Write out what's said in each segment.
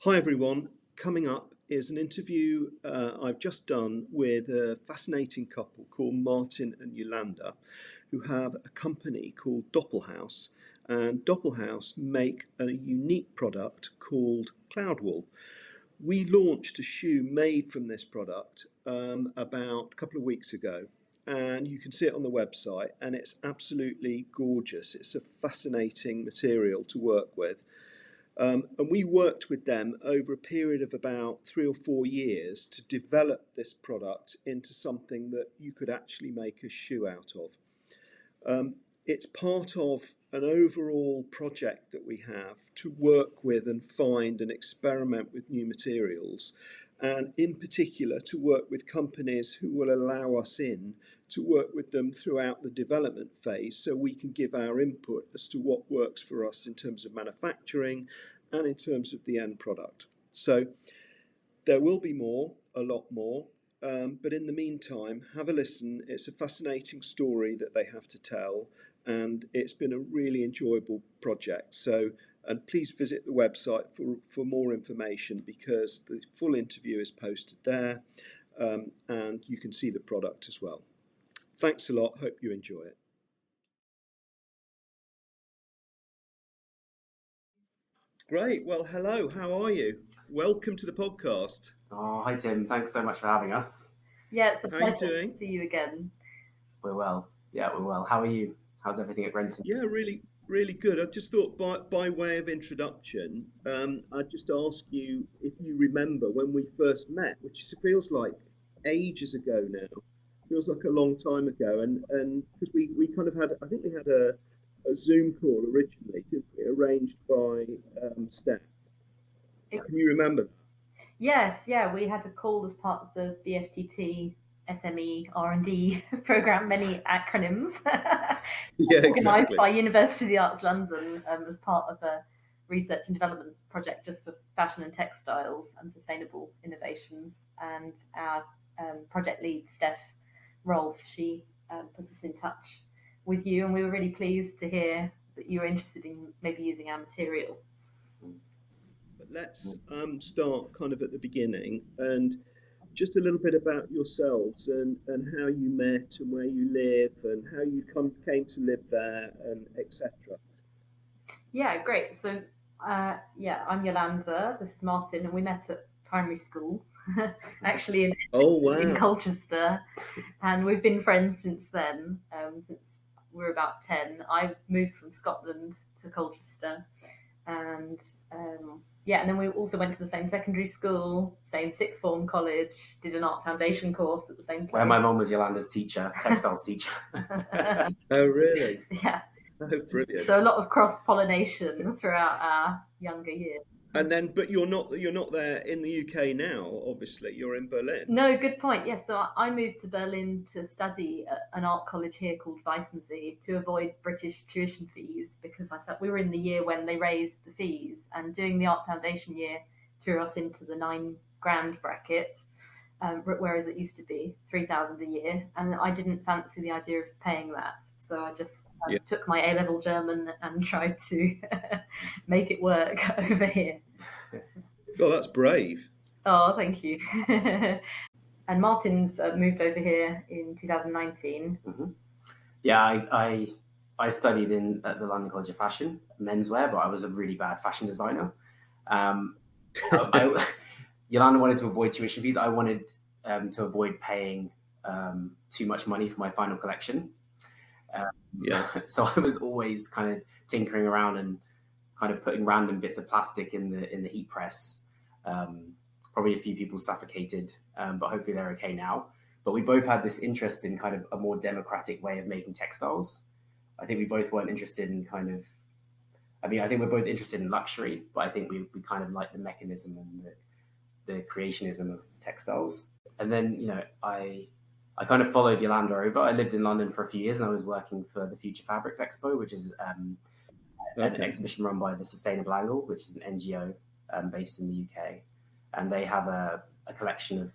Hi everyone. Coming up is an interview I've just done with a fascinating couple called Martin and Yolanda, who have a company called Doppelhaus. And Doppelhaus make a unique product called Cloudwool. We launched a shoe made from this product about a couple of weeks ago, and you can see it on the website, and it's absolutely gorgeous. It's a fascinating material to work with. And we worked with them over a period of about 3 or 4 years to develop this product into something that you could actually make a shoe out of. It's part of an overall project that we have to work with and find and experiment with new materials, and in particular to work with companies who will allow us in to work with them throughout the development phase so we can give our input as to what works for us in terms of manufacturing and in terms of the end product. So there will be more, a lot more, but in the meantime, have a listen. It's a fascinating story that they have to tell, and it's been a really enjoyable project. So, and please visit the website for more information, because the full interview is posted there, and you can see the product as well. Thanks a lot. Hope you enjoy it. Great. Well, hello. How are you? Welcome to the podcast. Oh, hi Tim. Thanks so much for having us. Yeah, it's a How are you pleasure doing? to see you again. We're well. Yeah, we're well. How are you? How's everything at Brenton? Yeah, really good. I just thought by way of introduction, I'd just ask you if you remember when we first met, which feels like ages ago now. Feels like a long time ago, and because we kind of had, I think we had a Zoom call originally, didn't we, arranged by Steph. It- Can you remember that? Yes, yeah, we had a call as part of the BFTT SME R&D program, many acronyms, Yeah, organised exactly. by University of the Arts London as part of a research and development project just for fashion and textiles and sustainable innovations. And our project lead, Steph Rolfe, she put us in touch with you, and we were really pleased to hear that you were interested in maybe using our material. But let's start kind of at the beginning, and just a little bit about yourselves and how you met and where you live and how you came to live there and etc. Yeah, great. So, yeah, I'm Yolanda. This is Martin, and we met at primary school, actually Oh in wow. Colchester, and we've been friends since then. Since we were about 10, I moved from Scotland to Colchester, and yeah, and then we also went to the same secondary school, same sixth form college, did an art foundation course at the same place. Where my mum was Yolanda's teacher, textiles teacher. Oh really? Yeah. Oh brilliant. So a lot of cross pollination throughout our younger years. And then, but you're not there in the UK now. Obviously, you're in Berlin. No, good point. Yes, so I moved to Berlin to study at an art college here called Weissensee to avoid British tuition fees, because I felt we were in the year when they raised the fees, and doing the art foundation year threw us into the 9 grand bracket, whereas it used to be 3,000 a year, and I didn't fancy the idea of paying that, so I just took my A-level German and tried to make it work over here. Oh, that's brave. Oh, thank you. And Martin's moved over here in 2019. Mm-hmm. Yeah, I studied at the London College of Fashion, menswear, but I was a really bad fashion designer. Yolanda wanted to avoid tuition fees. I wanted to avoid paying too much money for my final collection. So I was always kind of tinkering around and kind of putting random bits of plastic in the heat press. Probably a few people suffocated, but hopefully they're okay now. But we both had this interest in kind of a more democratic way of making textiles. I think we both weren't interested in I think we're both interested in luxury, but I think we kind of like the mechanism and the creationism of textiles. And then, I kind of followed Yolanda over. I lived in London for a few years, and I was working for the Future Fabrics Expo, which is an exhibition run by the Sustainable Angle, which is an NGO based in the UK. And they have a collection of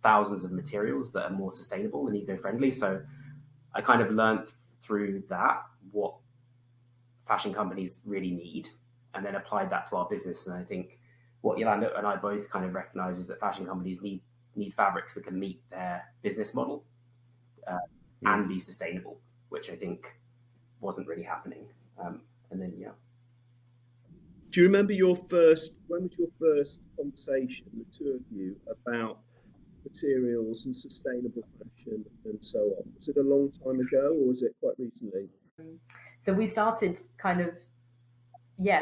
thousands of materials that are more sustainable and eco-friendly. So I kind of learned through that what fashion companies really need, and then applied that to our business. And I think what Yolanda and I both kind of recognise is that fashion companies need fabrics that can meet their business model and be sustainable, which I think wasn't really happening. And then, yeah. Do you remember when was your first conversation, the two of you, about materials and sustainable fashion and so on? Was it a long time ago or was it quite recently? So we started kind of,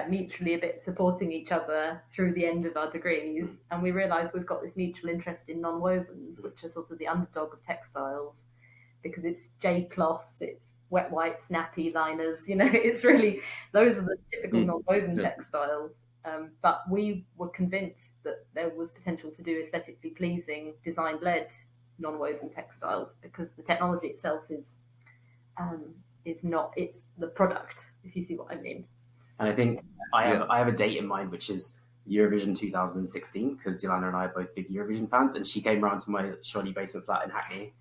mutually a bit supporting each other through the end of our degrees. And we realised we've got this mutual interest in non-wovens, which are sort of the underdog of textiles, because it's jade cloths, it's wet wipes, nappy liners, it's really, those are the typical non-woven textiles. But we were convinced that there was potential to do aesthetically pleasing, design-led non-woven textiles, because the technology itself is not, it's the product, if you see what I mean. And I think I have a date in mind, which is Eurovision 2016, because Yolanda and I are both big Eurovision fans, and she came around to my shoddy basement flat in Hackney,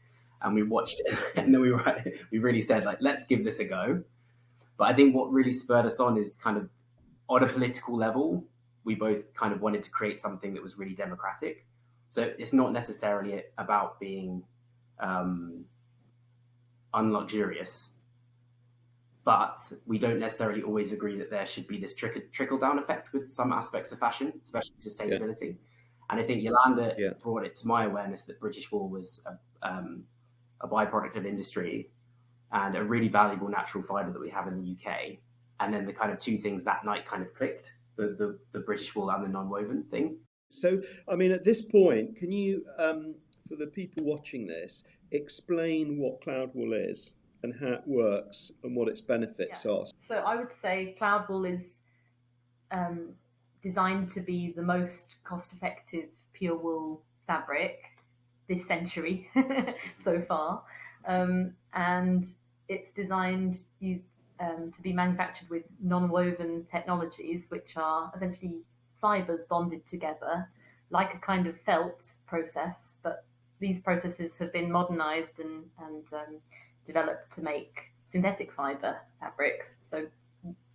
and we watched it, and then we really said, like, let's give this a go. But I think what really spurred us on is kind of, on a political level, we both kind of wanted to create something that was really democratic. So it's not necessarily about being unluxurious, but we don't necessarily always agree that there should be this trickle-down effect with some aspects of fashion, especially sustainability. Yeah. And I think Yolanda brought it to my awareness that British wool was a byproduct of industry and a really valuable natural fibre that we have in the UK. And then the kind of two things that night kind of clicked, the British wool and the non-woven thing. So, I mean, at this point, can you, for the people watching this, explain what Cloudwool is and how it works and what its benefits are? So I would say Cloudwool is designed to be the most cost-effective pure wool fabric this century so far. And it's designed to be manufactured with non-woven technologies, which are essentially fibres bonded together like a kind of felt process, but these processes have been modernised and developed to make synthetic fibre fabrics. So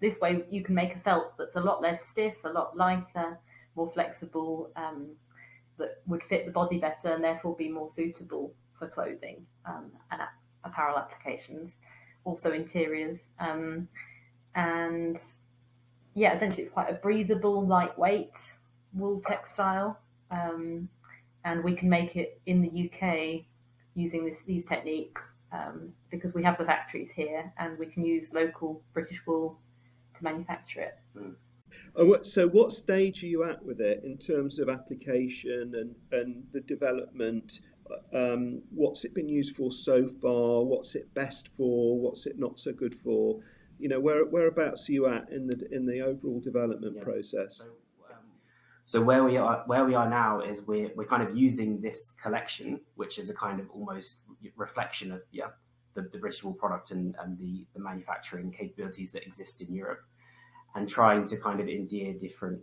this way you can make a felt that's a lot less stiff, a lot lighter, more flexible, that would fit the body better and therefore be more suitable for clothing and apparel applications, also interiors. And yeah, essentially it's quite a breathable, lightweight wool textile. And we can make it in the UK using these techniques because we have the factories here and we can use local British wool to manufacture it. So what stage are you at with it in terms of application and the development? What's it been used for so far? What's it best for? What's it not so good for? Whereabouts are you at in the overall development process? So where we are now is we're kind of using this collection, which is a kind of almost reflection of the British wool product and the manufacturing capabilities that exist in Europe, and trying to kind of endear different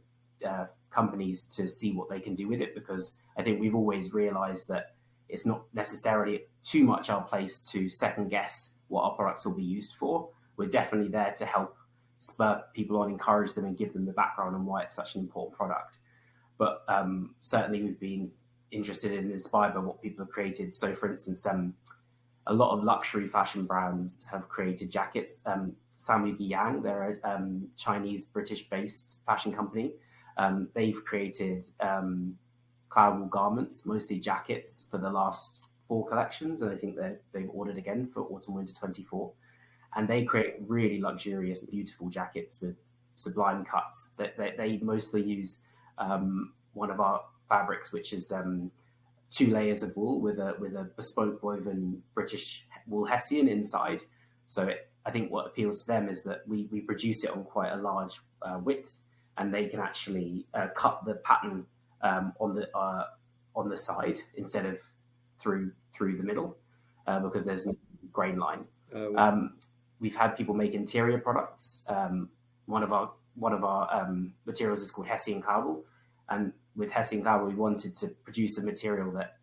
companies to see what they can do with it, because I think we've always realised that it's not necessarily too much our place to second guess what our products will be used for. We're definitely there to help spur people on, encourage them and give them the background on why it's such an important product. But certainly we've been interested and inspired by what people have created. So for instance, a lot of luxury fashion brands have created jackets. Samui Yang, they're a Chinese-British-based fashion company. They've created Cloudwool garments, mostly jackets, for the last 4 collections, and I think they've ordered again for autumn/winter 24. And they create really luxurious, beautiful jackets with sublime cuts. They mostly use one of our fabrics, which is 2 layers of wool with a bespoke woven British wool hessian inside. So I think what appeals to them is that we produce it on quite a large width, and they can actually cut the pattern on the side instead of through the middle, because there's no grain line. We've had people make interior products. One of our materials is called Hessian Cloudwool, and with Hessian Cloudwool we wanted to produce a material that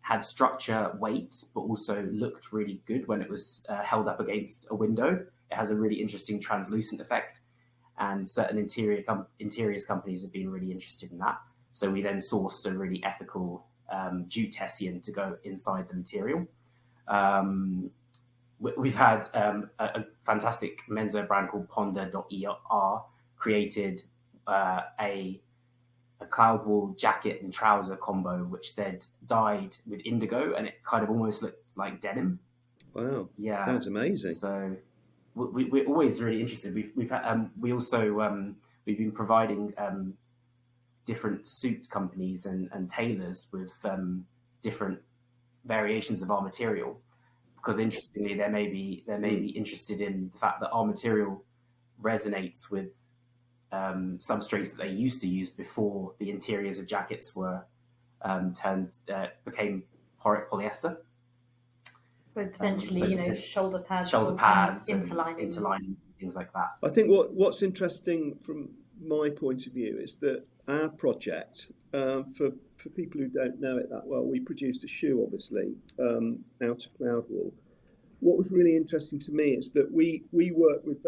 had structure, weight, but also looked really good when it was held up against a window. It has a really interesting translucent effect, and certain interiors companies have been really interested in that. So we then sourced a really ethical jute hessian to go inside the material. We've had a fantastic menswear brand called Ponder.er created a Cloudwool jacket and trouser combo, which they'd dyed with indigo, and it kind of almost looked like denim. Wow! Yeah, that's amazing. So we're always really interested. We've been providing different suit companies and tailors with different variations of our material, because interestingly, they may be interested in the fact that our material resonates with substrates that they used to use before the interiors of jackets were became polyester. So potentially, shoulder pads, interlining, things like that. I think what's interesting from my point of view is that our project, for people who don't know it that well, we produced a shoe, obviously, out of Cloudwool. What was really interesting to me is that we work with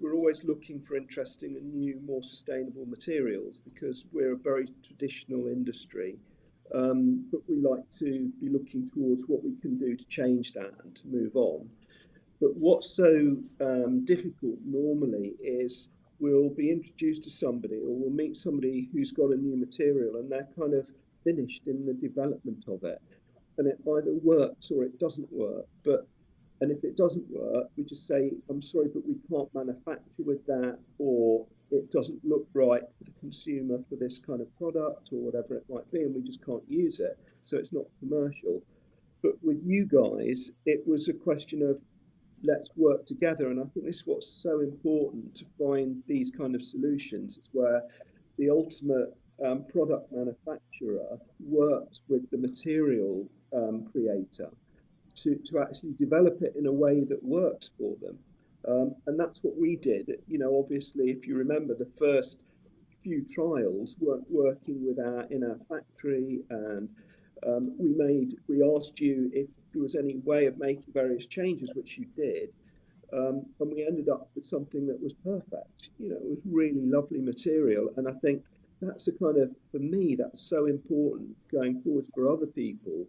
we're always looking for interesting and new, more sustainable materials, because we're a very traditional industry. But we like to be looking towards what we can do to change that and to move on. But what's so difficult normally is we'll be introduced to somebody, or we'll meet somebody who's got a new material, and they're kind of finished in the development of it. And it either works or it doesn't work. And if it doesn't work, we just say, I'm sorry, but we can't manufacture with that, or it doesn't look right for the consumer for this kind of product, or whatever it might be, and we just can't use it. So it's not commercial. But with you guys, it was a question of, let's work together. And I think this is what's so important, to find these kind of solutions. It's where the ultimate product manufacturer works with the material creator to actually develop it in a way that works for them. And that's what we did. Obviously, if you remember, the first few trials weren't working in our factory, and we asked you if there was any way of making various changes, which you did, and we ended up with something that was perfect. It was really lovely material, and I think that's for me, that's so important going forward for other people,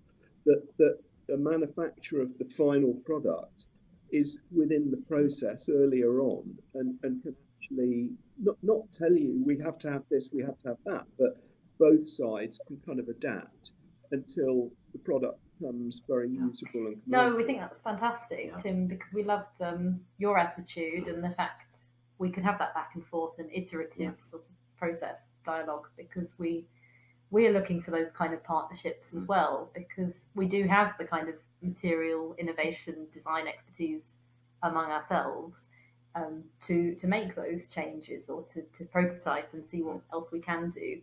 that the manufacturer of the final product is within the process earlier on, and can actually not tell you we have to have this, we have to have that, but both sides can kind of adapt until the product becomes very usable and commercial. No, we think that's fantastic, Tim, because we loved your attitude and the fact we could have that back and forth and iterative sort of process dialogue, because we're looking for those kind of partnerships as well, because we do have the kind of material innovation design expertise among ourselves to make those changes, or to prototype and see what else we can do.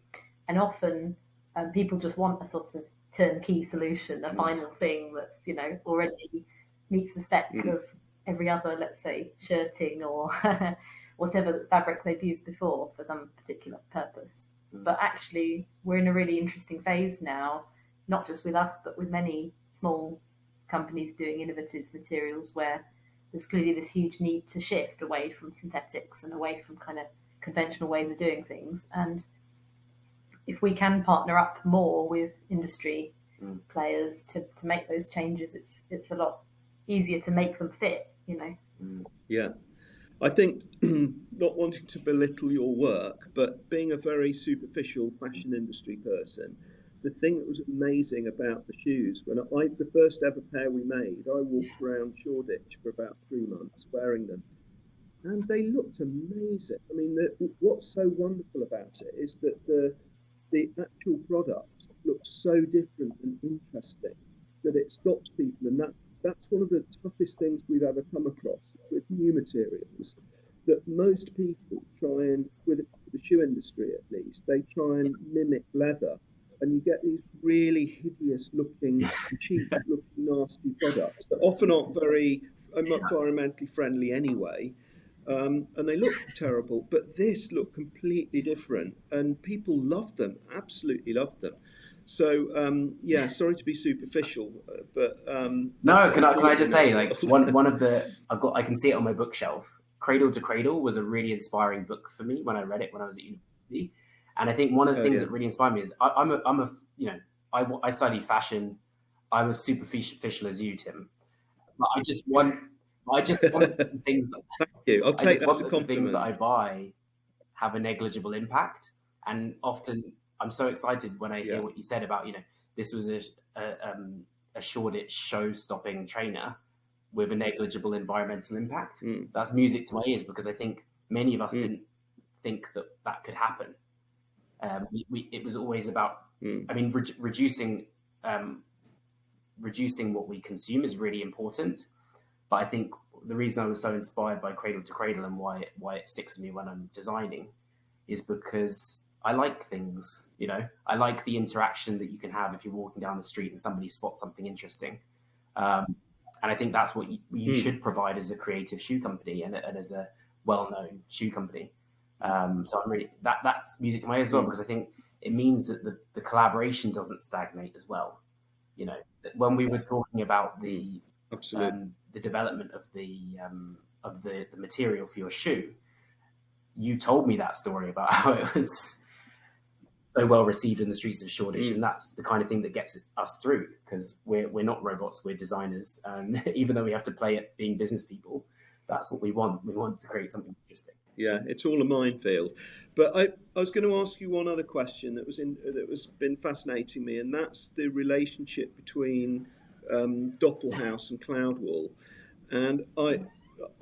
And often people just want a sort of turnkey solution, a final thing that's already meets the spec of every other, let's say, shirting or whatever fabric they've used before for some particular purpose. But actually, we're in a really interesting phase now, not just with us, but with many small companies doing innovative materials, where there's clearly this huge need to shift away from synthetics and away from kind of conventional ways of doing things. And if we can partner up more with industry players to make those changes, it's a lot easier to make them fit, Yeah. I think, not wanting to belittle your work, but being a very superficial fashion industry person, the thing that was amazing about the shoes, the first ever pair we made, I walked around Shoreditch for about 3 months wearing them, and they looked amazing. I mean, what's so wonderful about it is that the actual product looks so different and interesting that it stops people, and that's one of the toughest things we've ever come across with new materials, that most people try and, with the shoe industry at least, they try and mimic leather, and you get these really hideous looking, cheap looking, nasty products that often aren't very environmentally friendly anyway, and they look terrible, but this looked completely different, and people loved them, absolutely loved them. So sorry to be superficial, but no. Can I just say, like, one of the I can see it on my bookshelf, Cradle to Cradle was a really inspiring book for me when I read it when I was at university. And I think one of the things that really inspired me is I studied fashion. I'm as superficial as you, Tim. But I just want the things that I'll take that as a compliment. The things that I buy have a negligible impact. And often I'm so excited when I hear what you said about, this was a Shoreditch show-stopping trainer with a negligible environmental impact. That's music to my ears, because I think many of us didn't think that could happen. It was always about, reducing what we consume is really important. But I think the reason I was so inspired by Cradle to Cradle and why it sticks with me when I'm designing is because I like things, I like the interaction that you can have if you're walking down the street and somebody spots something interesting. And I think that's what you should provide as a creative shoe company and as a well-known shoe company. So I'm really, that's music to my ears as well, because I think it means that the collaboration doesn't stagnate as well. When we were talking about the development of the material for your shoe, you told me that story about how it was so well received in the streets of Shoreditch, and that's the kind of thing that gets us through, because we're not robots, we're designers, and even though we have to play at being business people, that's what we want. We want to create something interesting. Yeah, it's all a minefield. But I was going to ask you one other question that was been fascinating me, and that's the relationship between Doppelhaus and Cloudwool. And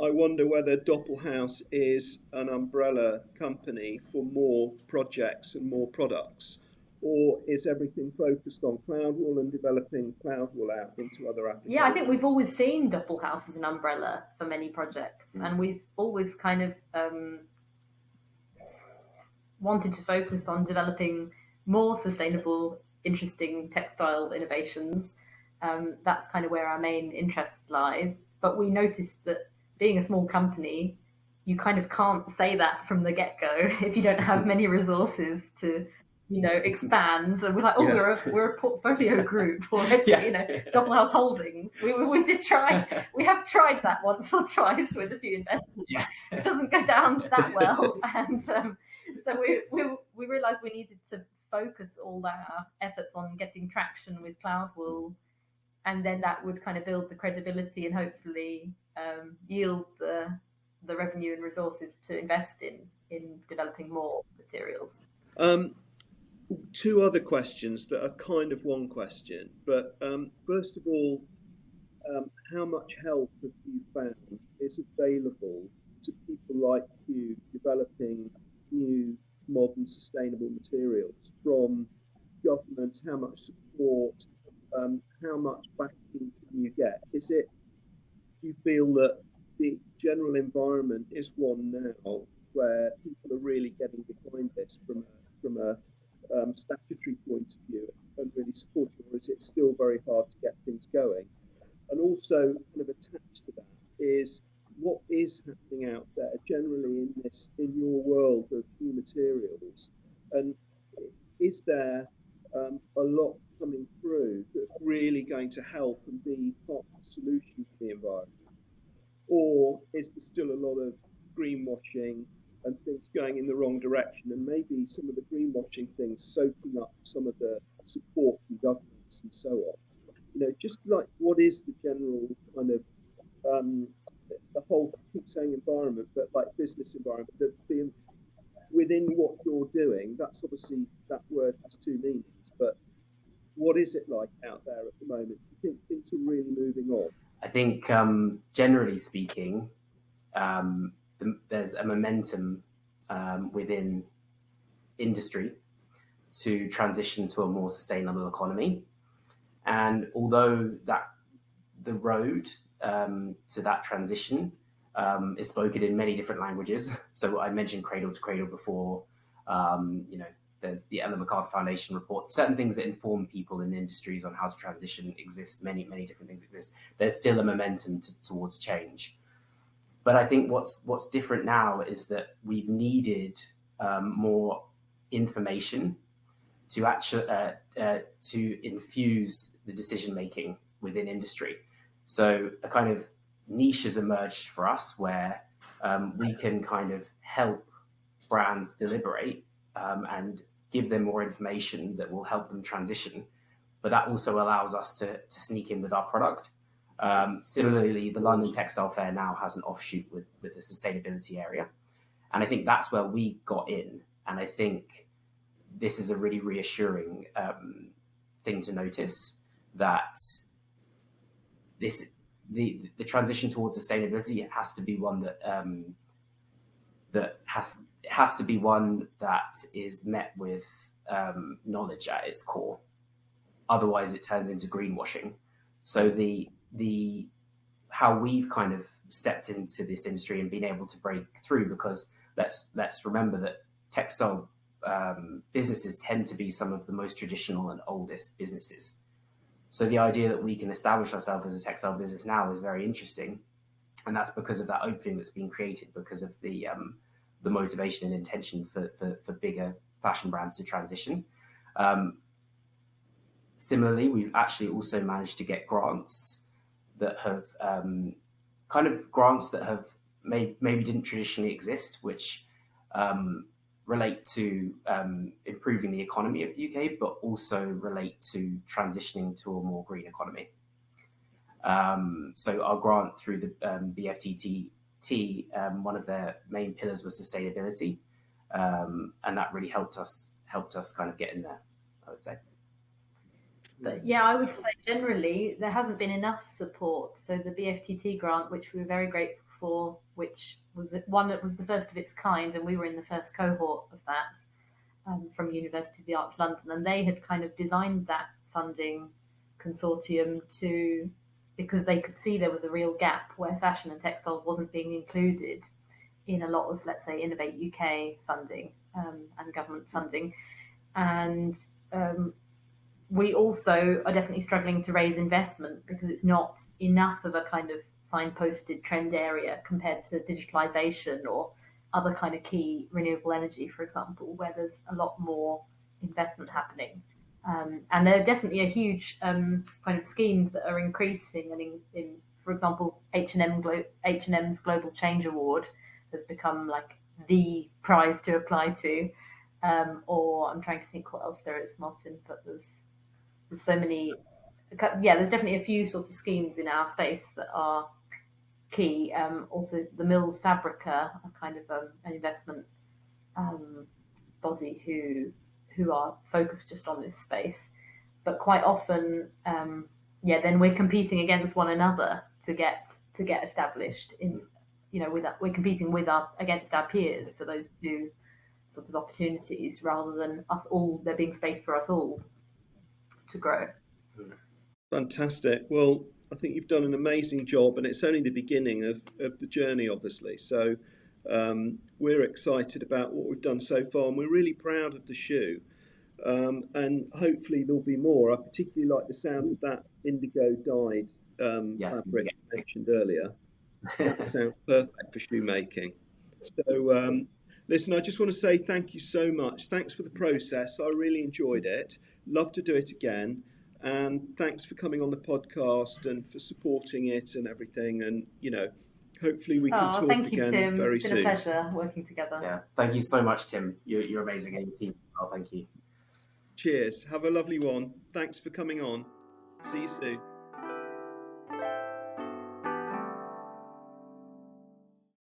I wonder whether Doppelhaus is an umbrella company for more projects and more products, or is everything focused on Cloudwool and developing Cloudwool out into other applications? Yeah, I think we've always seen Doppelhaus as an umbrella for many projects, and we've always kind of wanted to focus on developing more sustainable, interesting textile innovations. That's kind of where our main interest lies. But we noticed that being a small company, you kind of can't say that from the get-go if you don't have many resources to, expand. And we're like, we're a portfolio group already, Doppelhaus Holdings. We did try. We have tried that once or twice with a few investors. Yeah. It doesn't go down that well, and so we realised we needed to focus all our efforts on getting traction with Cloudwool, and then that would kind of build the credibility and hopefully yield the revenue and resources to invest in developing more materials. Two other questions that are kind of one question, but first of all, how much help have you found is available to people like you developing new, modern, sustainable materials from government? How much support? How much backing can you get? Do you feel that the general environment is one now where people are really getting behind this from a statutory point of view and really supporting, or is it still very hard to get things going? And also, kind of attached to that is what is happening out there generally in your world of new materials, and is there a lot coming through that's really going to help and be part of the solution for the environment? Or is there still a lot of greenwashing and things going in the wrong direction, and maybe some of the greenwashing things soaking up some of the support from governments and so on? Just like, what is the general kind of the whole, I keep saying environment, but like business environment, the within what you're doing? That's obviously, that word has two meanings, but what is it like out there at the moment? Do you think things are really moving on? I think, generally speaking, there's a momentum within industry to transition to a more sustainable economy. And although the road to that transition is spoken in many different languages, so I mentioned Cradle to Cradle before, there's the Ellen MacArthur Foundation report. Certain things that inform people in industries on how to transition exist. Many, many different things exist. There's still a momentum towards change. But I think what's different now is that we've needed more information to actually to infuse the decision making within industry. So a kind of niche has emerged for us where we can kind of help brands deliberate and give them more information that will help them transition. But that also allows us to sneak in with our product. Similarly, the London Textile Fair now has an offshoot with the sustainability area. And I think that's where we got in. And I think this is a really reassuring thing to notice, that the transition towards sustainability has to be one that has to be one that is met with knowledge at its core. Otherwise, it turns into greenwashing. So the how we've kind of stepped into this industry and been able to break through, because let's remember that textile businesses tend to be some of the most traditional and oldest businesses. So the idea that we can establish ourselves as a textile business now is very interesting, and that's because of that opening that's been created, because of the motivation and intention for bigger fashion brands to transition. Similarly, we've actually also managed to get grants that have grants that have maybe didn't traditionally exist, which relate to improving the economy of the UK, but also relate to transitioning to a more green economy. So our grant through the BFTT, one of their main pillars was sustainability, and that really helped us kind of get in there, I would say. But yeah, I would say generally there hasn't been enough support. So the BFTT grant, which we were very grateful for, which was one that was the first of its kind, and we were in the first cohort of that from University of the Arts London, and they had kind of designed that funding consortium because they could see there was a real gap where fashion and textiles wasn't being included in a lot of, let's say, Innovate UK funding and government funding. And we also are definitely struggling to raise investment because it's not enough of a kind of signposted trend area compared to digitalization or other kind of key renewable energy, for example, where there's a lot more investment happening. And there are definitely a huge kind of schemes that are increasing. And in for example, H&M's Global Change Award has become like the prize to apply to. Or I'm trying to think what else there is, Martin, but there's so many. Yeah, there's definitely a few sorts of schemes in our space that are key. Also, the Mills Fabrica are kind of an investment body who are focused just on this space. But quite often, then we're competing against one another to get established. We're competing against our peers for those two sorts of opportunities, rather than us all, there being space for us all to grow. Fantastic. Well, I think you've done an amazing job, and it's only the beginning of the journey, obviously. So we're excited about what we've done so far, and we're really proud of the shoe. And hopefully there'll be more. I particularly like the sound of that indigo dyed fabric you mentioned earlier. That sounds perfect for shoemaking. So listen, I just want to say thank you so much. Thanks for the process. I really enjoyed it. Love to do it again. And thanks for coming on the podcast and for supporting it and everything. And, hopefully we can talk thank you, again Tim. very soon. It's been a pleasure working together. Yeah, thank you so much, Tim. You're amazing, and your team as well. Thank you. Cheers. Have a lovely one. Thanks for coming on. See you soon.